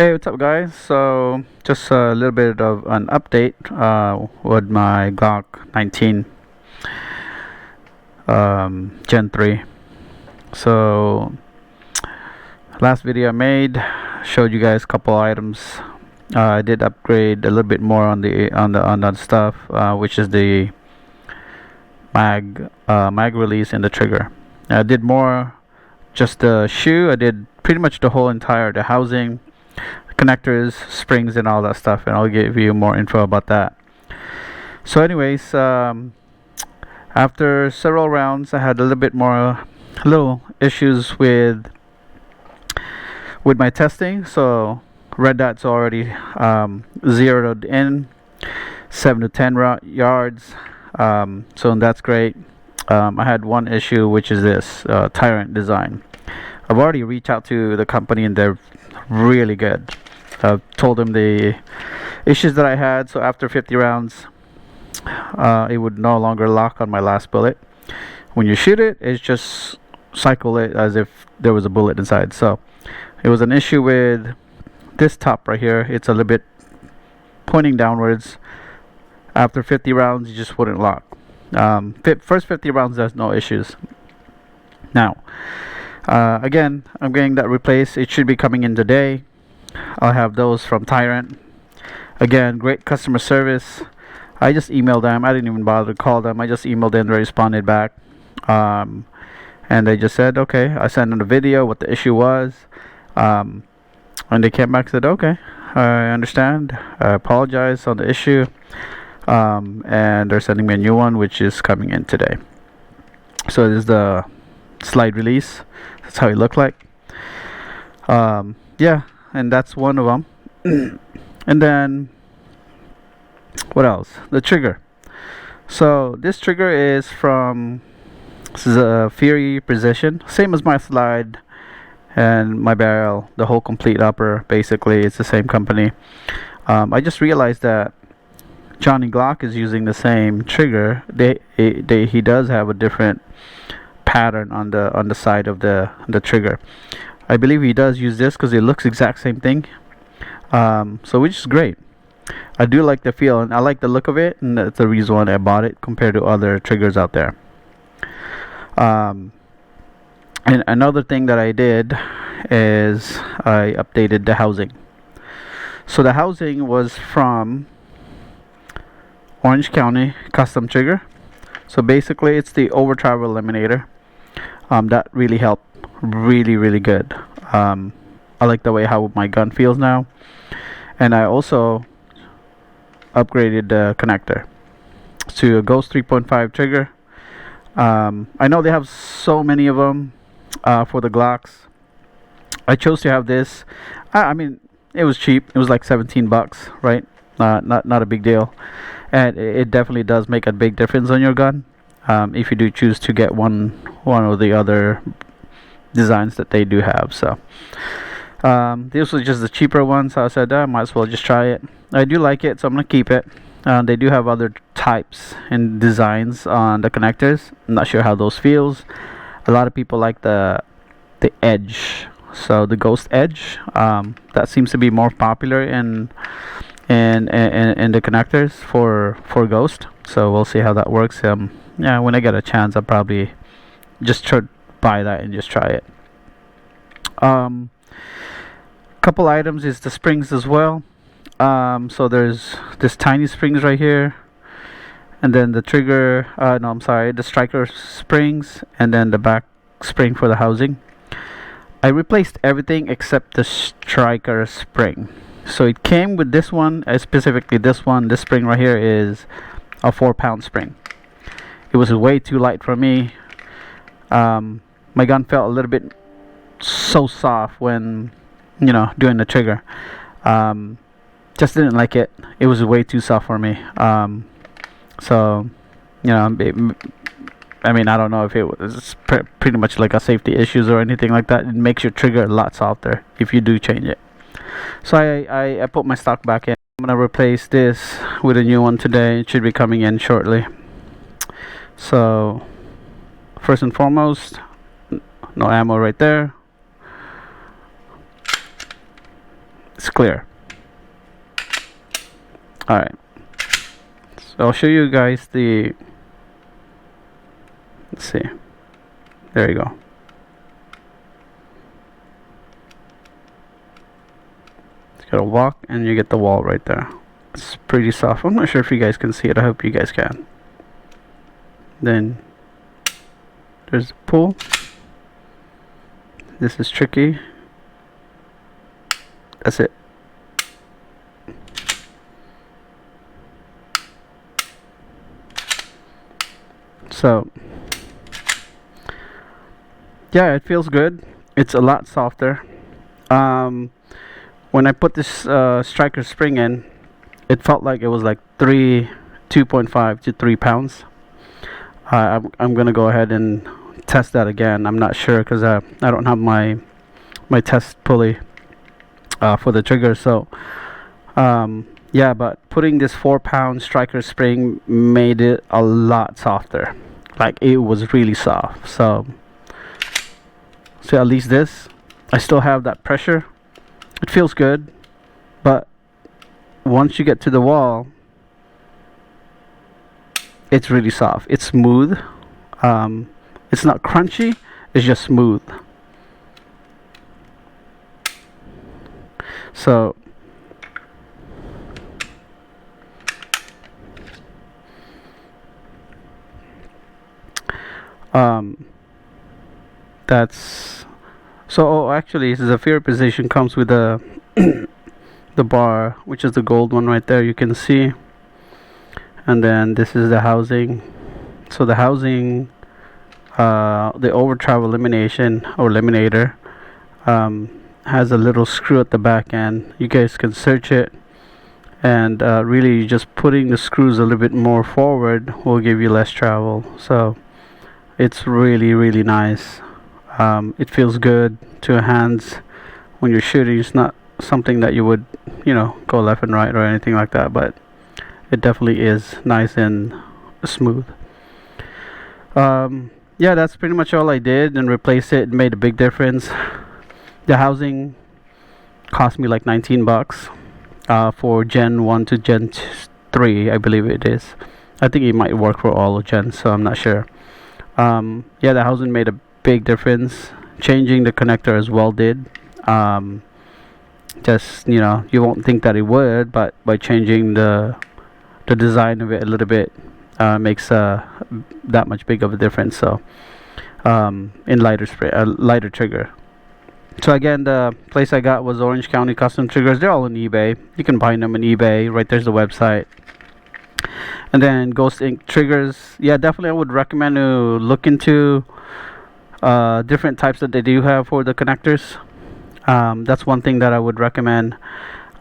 Hey, what's up, guys? So, just a little bit of an update with my Glock 19 Gen 3. So, last video I made showed you guys a couple items. I did upgrade a little bit more on the stuff, which is the mag release and the trigger. I did more, just the shoe. I did pretty much the whole entire the housing, connectors, springs, and all that stuff, and I'll give you more info about that. So anyways, after several rounds, I had a little bit more little issues with my testing. So red dot's already zeroed in 7 to 10 yards, so that's great. I had one issue, which is this Tyrant design. I've already reached out to the company and they're really good. I've told them the issues that I had, so after 50 rounds it would no longer lock on my last bullet. When you shoot it, it's just cycle it as if there was a bullet inside. So it was an issue with this top right here. It's a little bit pointing downwards. After 50 rounds, you just wouldn't lock. First 50 rounds, there's no issues. Now again, I'm getting that replaced. It should be coming in today. I'll have those from Tyrant. Again, great customer service. I just emailed them. I didn't even bother to call them. I just emailed them. They responded back, and they just said, okay. I sent them a video what the issue was, and they came back and said, okay, I understand, I apologize on the issue, and they're sending me a new one, which is coming in today. So this is the slide release. That's how it looked like. Yeah, and that's one of them. And then what else? The trigger. So this trigger is from Zaffiri Precision, same as my slide and my barrel, the whole complete upper. Basically, it's the same company. I just realized that Johnny Glock is using the same trigger. He does have a different pattern on the side of the trigger. I believe he does use this because it looks exact same thing, so which is great. I do like the feel and I like the look of it, and that's the reason why I bought it compared to other triggers out there. And another thing that I did is I updated the housing. So the housing was from Orange County Custom Trigger. So basically it's the over travel eliminator. That really helped, really good. I like the way how my gun feels now, and I also upgraded the connector to a Ghost 3.5 trigger. I know they have so many of them for the Glocks. I chose to have this. I mean, it was cheap. It was like 17 bucks, right? Not a big deal, and it definitely does make a big difference on your gun. If you do choose to get one or the other designs that they do have. So this was just the cheaper one, so I said I might as well just try it. I do like it, so I'm gonna keep it. They do have other types and designs on the connectors. I'm not sure how those feels. A lot of people like the edge, so the Ghost edge, that seems to be more popular in the connectors for Ghost. So we'll see how that works. Yeah, when I get a chance, I'll probably just buy that and just try it. Couple items is the springs as well. So there's this tiny springs right here, and then the trigger, no, I'm sorry, the striker springs, and then the back spring for the housing. I replaced everything except the striker spring. So it came with this one, specifically this one. This spring right here is a 4-pound spring. It was way too light for me. My gun felt a little bit so soft when, doing the trigger. Just didn't like it. It was way too soft for me. So, I mean, I don't know if it was pretty much like a safety issues or anything like that. It makes your trigger a lot softer if you do change it. So I put my stock back in. I'm gonna replace this with a new one today. It should be coming in shortly. So first and foremost, no ammo right there. it's clear. Alright, so I'll show you guys the, let's see, there you go. It's got a walk and you get the wall right there. It's pretty soft. I'm not sure if you guys can see it. I hope you guys can. Then there's the pull. This is tricky. That's it. So yeah, it feels good. It's a lot softer. When I put this striker spring in, it felt like it was like 2.5 to 3 pounds. I'm gonna go ahead and test that again. I'm not sure because I don't have my test pulley for the trigger. So yeah, but putting this 4-pound striker spring made it a lot softer. Like, it was really soft. So at least this, I still have that pressure. It feels good, but once you get to the wall, it's really soft. It's smooth. It's not crunchy, it's just smooth. So that's so actually Zaffiri Precision comes with a the bar, which is the gold one right there, you can see. And then this is the housing. So the housing, the over travel elimination or eliminator, has a little screw at the back end. You guys can search it, and really just putting the screws a little bit more forward will give you less travel. So it's really nice. It feels good to hands when you're shooting. It's not something that you would, go left and right or anything like that, but it definitely is nice and smooth. Yeah, that's pretty much all I did, and replace it. It made a big difference. The housing cost me like 19 bucks for Gen 1 to Gen 3, I believe it is. I think it might work for all of Gen, so I'm not sure. Yeah, the housing made a big difference. Changing the connector as well did. Just, you won't think that it would, but by changing the design of it a little bit, makes that much big of a difference. So in lighter trigger. So again, the place I got was Orange County Custom Triggers. They're all on eBay. You can buy them on eBay. Right there's the website. And then Ghost Ink Triggers. Yeah, definitely I would recommend to look into different types that they do have for the connectors. That's one thing that I would recommend.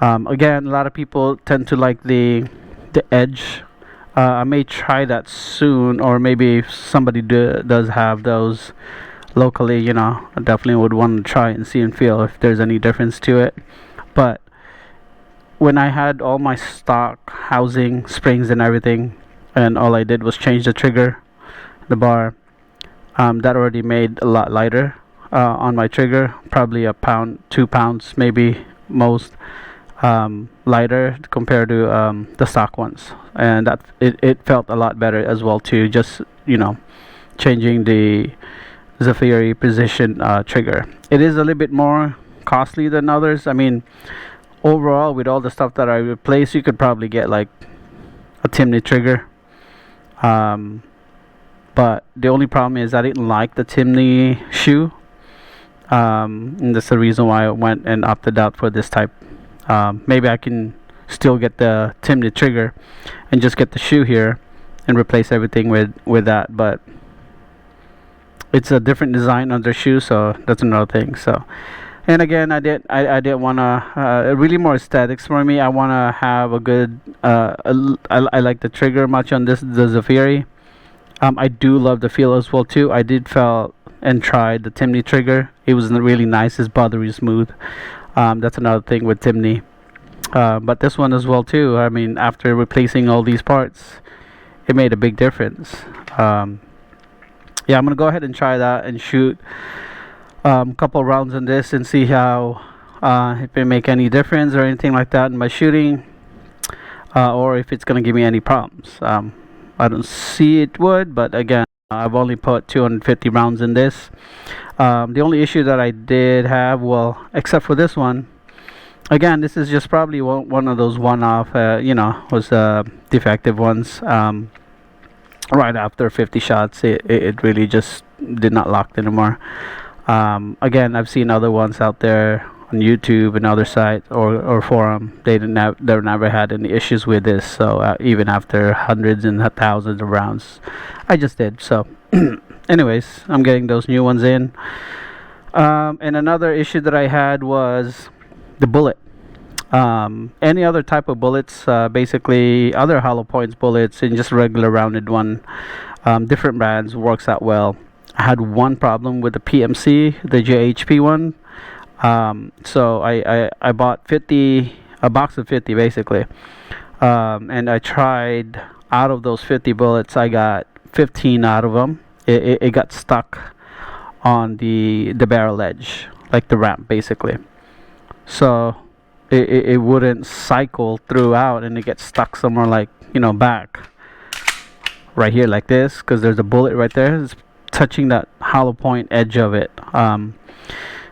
Again, a lot of people tend to like the edge. I may try that soon, or maybe if somebody does have those locally, I definitely would want to try and see and feel if there's any difference to it. But when I had all my stock housing, springs and everything, and all I did was change the trigger, the bar, that already made a lot lighter on my trigger, probably a pound, 2 pounds maybe most, lighter compared to the stock ones, and that it felt a lot better as well too. Just changing the Zaffiri Precision trigger. It is a little bit more costly than others. I mean, overall, with all the stuff that I replaced, you could probably get like a Timney trigger. But the only problem is I didn't like the Timney shoe. And that's the reason why I went and opted out for this type. Maybe I can still get the Timney trigger and just get the shoe here and replace everything with that, but it's a different design on the shoe, so that's another thing. So, and again, I didn't want to really more aesthetics for me. I want to have a good I like the trigger much on the Zaffiri. I do love the feel as well too. I did felt and tried the Timney trigger. It was really nice. It's buttery smooth. That's another thing with Timney. But this one as well too. I mean, after replacing all these parts, it made a big difference. Yeah, I'm gonna go ahead and try that and shoot a couple rounds on this and see how if it make any difference or anything like that in my shooting, or if it's gonna give me any problems. I don't see it would, but again, I've only put 250 rounds in this. The only issue that I did have, well, except for this one, again, this is just probably one of those one-off, was defective ones. Right after 50 shots, it really just did not lock anymore. Again, I've seen other ones out there on YouTube and other sites or forum. They never had any issues with this. So even after hundreds and thousands of rounds, I just did. So, anyways, I'm getting those new ones in. And another issue that I had was the bullet. Any other type of bullets, basically other hollow points bullets and just regular rounded one, different brands works out well. I had one problem with the PMC, the JHP one. So I bought a box of 50 basically, and I tried. Out of those 50 bullets, I got 15 out of them. It got stuck on the barrel edge, like the ramp basically. So it wouldn't cycle throughout, and it gets stuck somewhere, like, back right here like this, because there's a bullet right there. It's touching that hollow point edge of it.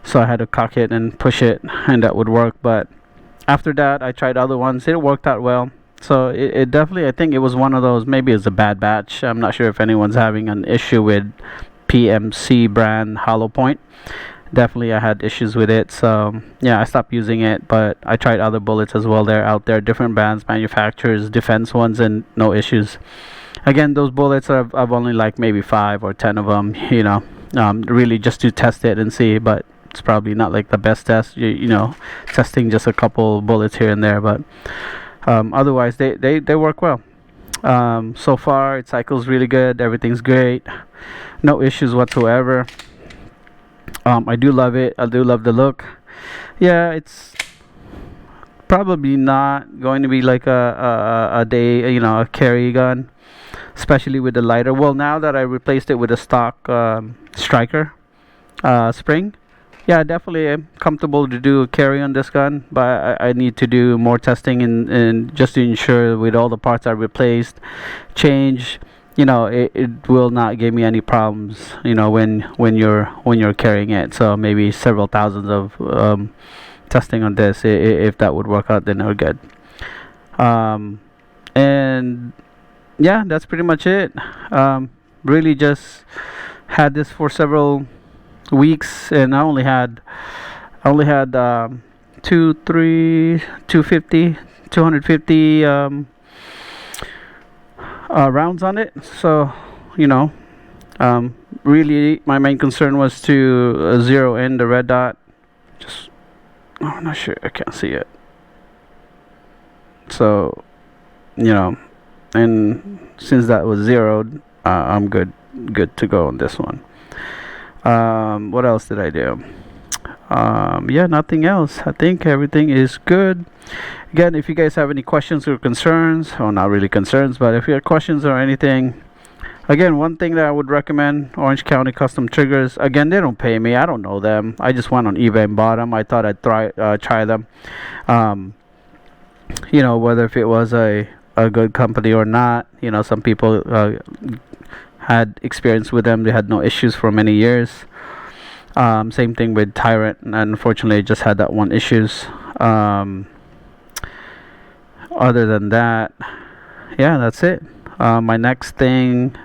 So I had to cock it and push it, and that would work. But after that, I tried other ones. It worked out well. So it definitely, I think it was one of those, maybe it's a bad batch. I'm not sure if anyone's having an issue with PMC brand hollow point. Definitely I had issues with it, so yeah, I stopped using it. But I tried other bullets as well. They're out there, different brands, manufacturers, defense ones, and no issues. Again, those bullets, I've only like maybe 5 or 10 of them, really just to test it and see. But it's probably not like the best test, testing just a couple bullets here and there. But otherwise they work well. So far it cycles really good, everything's great, no issues whatsoever. I do love it. I do love the look. Yeah, it's probably not going to be like a day, a carry gun, especially with the lighter. Well, now that I replaced it with a stock striker spring, yeah, definitely I'm comfortable to do a carry on this gun. But I need to do more testing and just to ensure with all the parts I replaced, change, it will not give me any problems, when you're carrying it. So maybe several thousands of testing on this. If that would work out, then we're good. And yeah, that's pretty much it. Really just had this for several weeks, and I only had 250 rounds on it. So really my main concern was to zero in the red dot. Just, I'm not sure, I can't see it. So and since that was zeroed, I'm good to go on this one. What else did I do? Yeah, nothing else. I think everything is good. Again, if you guys have any questions or concerns, or not really concerns, but if you have questions or anything, again, one thing that I would recommend, Orange County Custom Triggers. Again, they don't pay me. I don't know them. I just went on eBay and bought them. I thought I'd try them. Whether if it was a good company or not. Some people had experience with them. They had no issues for many years. Same thing with Tyrant, and unfortunately I just had that one issues. Other than that, yeah, that's it. My next thing,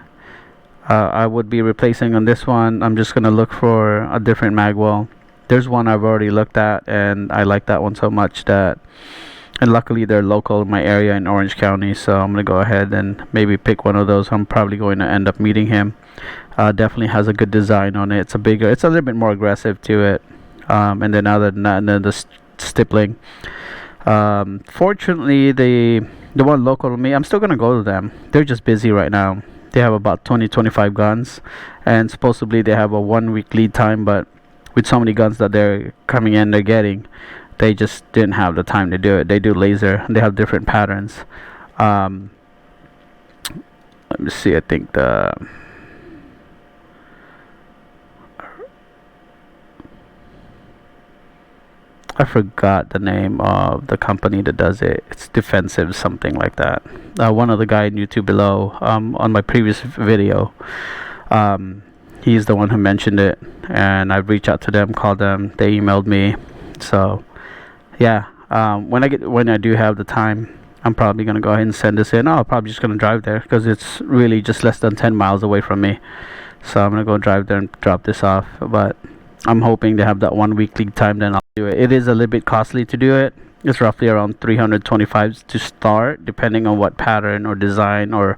I would be replacing on this one. I'm just gonna look for a different magwell. There's one I've already looked at, and I like that one so much that, and luckily they're local in my area in Orange County, so I'm gonna go ahead and maybe pick one of those. I'm probably going to end up meeting him. Definitely has a good design on it. It's a little bit more aggressive to it. And then other than that, and then the stippling. Fortunately, the one local to me, I'm still gonna go to them. They're just busy right now. They have about 20-25 guns, and supposedly they have a 1 week lead time. But with so many guns that they're coming in, they're getting, they just didn't have the time to do it. They do laser. They have different patterns. Let me see. I think I forgot the name of the company that does it. It's Defensive, something like that. One of the guy in YouTube below, on my previous video, he's the one who mentioned it, and I've reached out to them, called them, they emailed me. So yeah, when I do have the time, I'm probably gonna go ahead and send this in. I'm probably just gonna drive there because it's really just less than 10 miles away from me. So I'm gonna go drive there and drop this off. But I'm hoping to have that 1 week lead time, then I'll do it. It is a little bit costly to do it. It's roughly around 325 to start, depending on what pattern or design or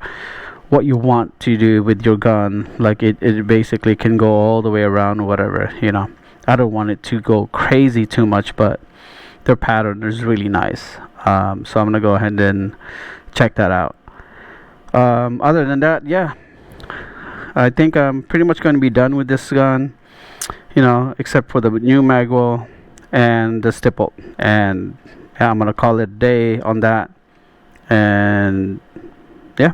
what you want to do with your gun. Like it basically can go all the way around or whatever, you know. I don't want it to go crazy too much, but their pattern is really nice. So I'm gonna go ahead and check that out. Other than that, yeah, I think I'm pretty much going to be done with this gun, you know, except for the new magwell and the stipple. And yeah, I'm gonna call it a day on that. And yeah,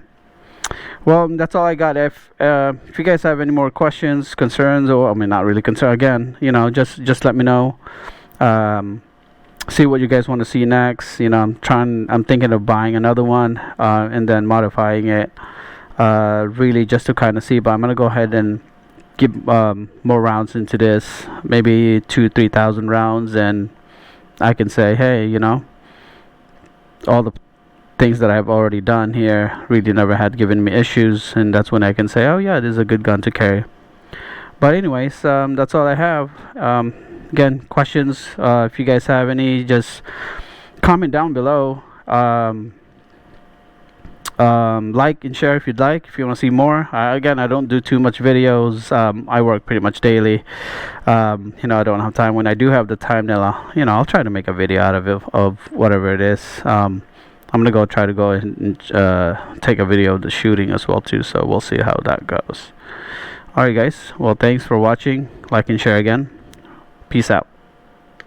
well, that's all I got. If you guys have any more questions, concerns, or I mean, not really concern, again, you know, just let me know. See what you guys want to see next. You know, I'm thinking of buying another one, and then modifying it, really just to kind of see. But I'm gonna go ahead and give more rounds into this, maybe 2,000-3,000 rounds, and I can say, hey, you know, all the things that I've already done here really never had given me issues, and that's when I can say, oh yeah, this is a good gun to carry. But anyways, that's all I have. Again, questions, if you guys have any, just comment down below. Like and share if you'd like, if you want to see more. Again, I don't do too much videos. I work pretty much daily. You know, I don't have time. When I do have the time, then I'll try to make a video out of it, of whatever it is. I'm gonna try to go and take a video of the shooting as well too, so we'll see how that goes. Alright guys, well, thanks for watching. Like and share again. Peace out.